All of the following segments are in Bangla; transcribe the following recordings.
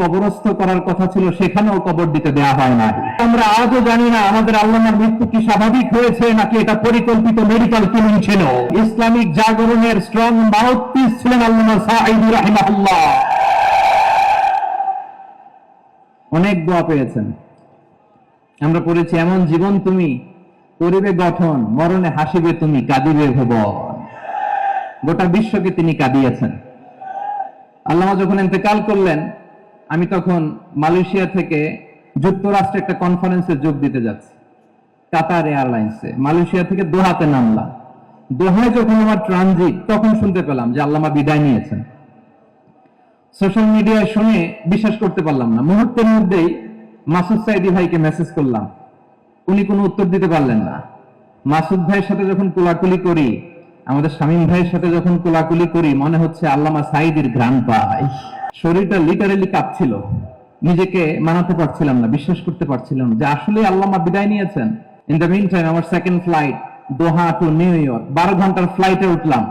কবরস্থ করার কথা ছিল, সেখানেও কবর দিতে দেয়া হয় না। আমরা আজও জানি না আমাদের আল্লামার মৃত্যু কি স্বাভাবিক হয়েছে নাকি এটা পরিকল্পিত মেডিকেল কিলিং ছিল। ইসলামিক জাগরণের স্ট্রং মাউথপিস ছিলেন আল্লামা সাঈদী রাহিমাহুল্লাহ। অনেক দোয়া পেয়েছেন, আমরা পড়েছি, এমন জীবন তুমি করিবে গঠন, মরণে হাসিবে তুমি, কাঁদিবে ভুবন। গোটা বিশ্বকে তিনি কাঁদিয়েছেন। আল্লামা যখন ইন্তেকাল করলেন, আমি তখন মালয়েশিয়া থেকে যুক্তরাষ্ট্রে একটা কনফারেন্সে যোগ দিতে যাচ্ছি, কাতার এয়ারলাইন্সে। মালয়েশিয়া থেকে দোহাতে নামলাম। দোহায় যখন আমার ট্রানজিট, তখন শুনতে পেলাম যে আল্লামা বিদায় নিয়েছেন। সোশ্যাল মিডিয়ায় শুনে বিশ্বাস করতে পারলাম না। মুহূর্তের মধ্যেই মাসুদ সাঈদী ভাইকে মেসেজ করলাম, উনি কোনো উত্তর দিতে পারলেন না। মাসুদ ভাইয়ের সাথে যখন কোলাকুলি করি, আমাদের শামীম ভাইয়ের সাথে যখন কোলাকুলি করি, মনে হচ্ছে আল্লামা সাঈদীর ঘ্রাণ পাই। শরীরটা লিটারেলি কাঁপছিল, নিজেকে মানাতে পারছিলাম না, বিশ্বাস করতে পারছিলাম যে আসলে আল্লামা বিদায় নিয়েছেন। ইন দ্য মিন টাইম আমার সেকেন্ড ফ্লাইট দোহা টু নিউ ইয়র্ক, 12 ঘন্টার ফ্লাইটে উঠলাম।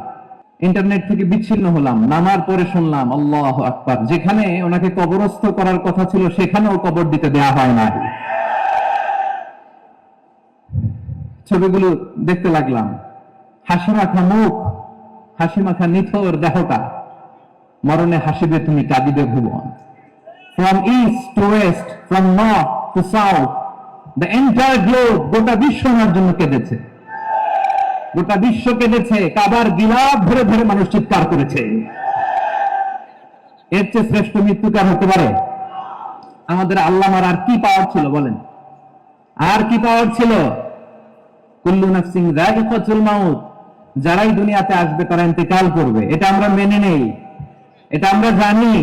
ইন্টারনেট থেকে বিচ্ছিন্ন হলাম, নামার পরে শুনলাম আল্লাহু আকবার, যেখানে ওনাকে কবরস্থ করার কথা ছিল সেখানেও কবর দিতে দেয়া হয় না। ছবিগুলো দেখতে লাগলাম, হাসি মাখা মুখ, হাসি মাখা নিথর দেহটা, মরণে হাসিবে তুমি, কাঁদিবে ভুবন। From east to west, from north to south, the entire globe, গোটা বিশ্ব ওনার জন্য কেঁদেছে। গোটা বিশ্ব কেঁদেছে, কাবার গিলাফ ধরে ধরে মানুষ চিৎকার করেছে। এর চেয়ে শ্রেষ্ঠ মৃত্যুকার হতে পারে? আমাদের আল্লামার আর কি পাওয়ার ছিল বলেন? আর কি পাওয়ার ছিল? কুল্লু নাফসিন যায়িকাতুল মাউত, যারাই দুনিয়াতে আসবে তারা ইন্তেকাল করবে, এটা আমরা মেনে নেই, এটা আমরা জানি।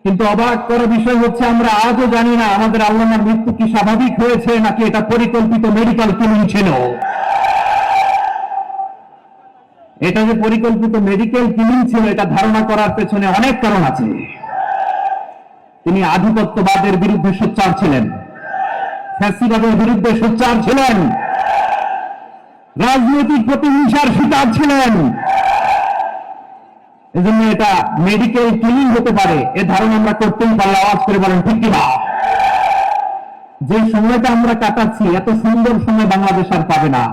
কিন্তু অবাক করার বিষয় হচ্ছে আমরা আজও জানি না আমাদের আল্লামার মৃত্যু কি স্বাভাবিক হয়েছে নাকি এটা পরিকল্পিত মেডিকেল কিলিং ছিল। এটা যে পরিকল্পিত মেডিকেল কিলিং ছিল, এটা ধারণা করার পেছনে অনেক কারণ আছে। তিনি আধিপত্যবাদের বিরুদ্ধে সোচ্চার ছিলেন, ফ্যাসিবাদের বিরুদ্ধে সোচ্চার ছিলেন, রাজনৈতিক প্রতিহিংসার শিকার ছিলেন। এজন্য এটা মেডিকেল কিলিং হতে পারে এ ধারণা আমরা করতেই পারলে আওয়াজ করে বলেন ঠিক কিনা? যে সময়টা আমরা কাটাচ্ছি, এত সুন্দর সময় বাংলাদেশ আর পাবে না।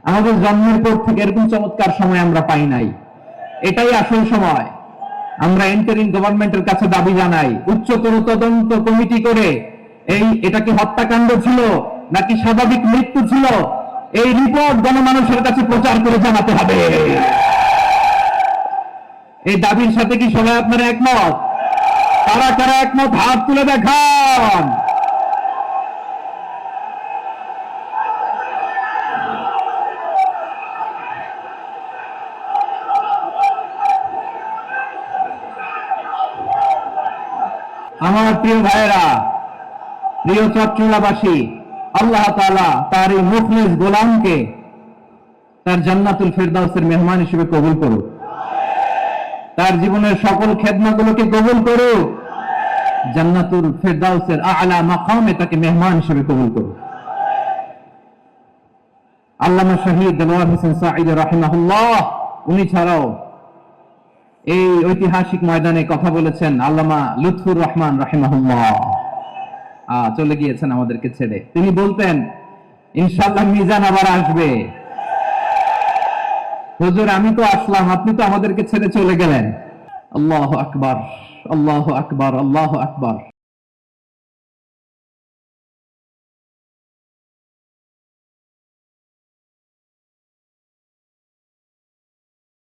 আমাদের জন্মের পর থেকে এরকম চমৎকার সময় আমরা পাই নাই। এটাই আসল সময়। আমরা ইন্টারিম গভর্নমেন্টের কাছে দাবি জানাই, উচ্চতর তদন্ত কমিটি করে এটা কি হত্যাকাণ্ড ছিল নাকি স্বাভাবিক মৃত্যু ছিল, এই রিপোর্ট গণমানুষের কাছে প্রচার করে জানাতে হবে। এই দাবির সাথে কি সবাই আপনারা একমত? কারা কারা একমত হাত তুলে দেখান। আমার প্রিয় ভাইয়েরা, প্রিয় চট্টগ্রামবাসী, আল্লাহ তাআলা তার এই মুখলেস গোলামকে তার জান্নাতুল ফেরদাউসের মেহমান হিসেবে কবুল করুক, তার জীবনের সকল খেদমাতগুলোকে কবুল করুক, জান্নাতুল ফেরদাউসের আ'লা মাকামে তাকে মেহমান হিসেবে কবুল করুক। আল্লামা শহীদ দেলোয়ার হোসেন সাঈদী রাহিমাহুল্লাহ, উনি ছাড়াও এই ঐতিহাসিক ময়দানে কথা বলেছেন আল্লামা লুৎফুর রহমান রাহিমাহুল্লাহ। চলে গিয়েছেন আমাদেরকে ছেড়ে। তিনি বলতেন, ইনশাআল্লাহ মিজান আবার আসবে। হুজুর, আমি তো আসলাম, আপনি তো আমাদেরকে ছেড়ে চলে গেলেন। আল্লাহু আকবার, আল্লাহু আকবার, আল্লাহু আকবার।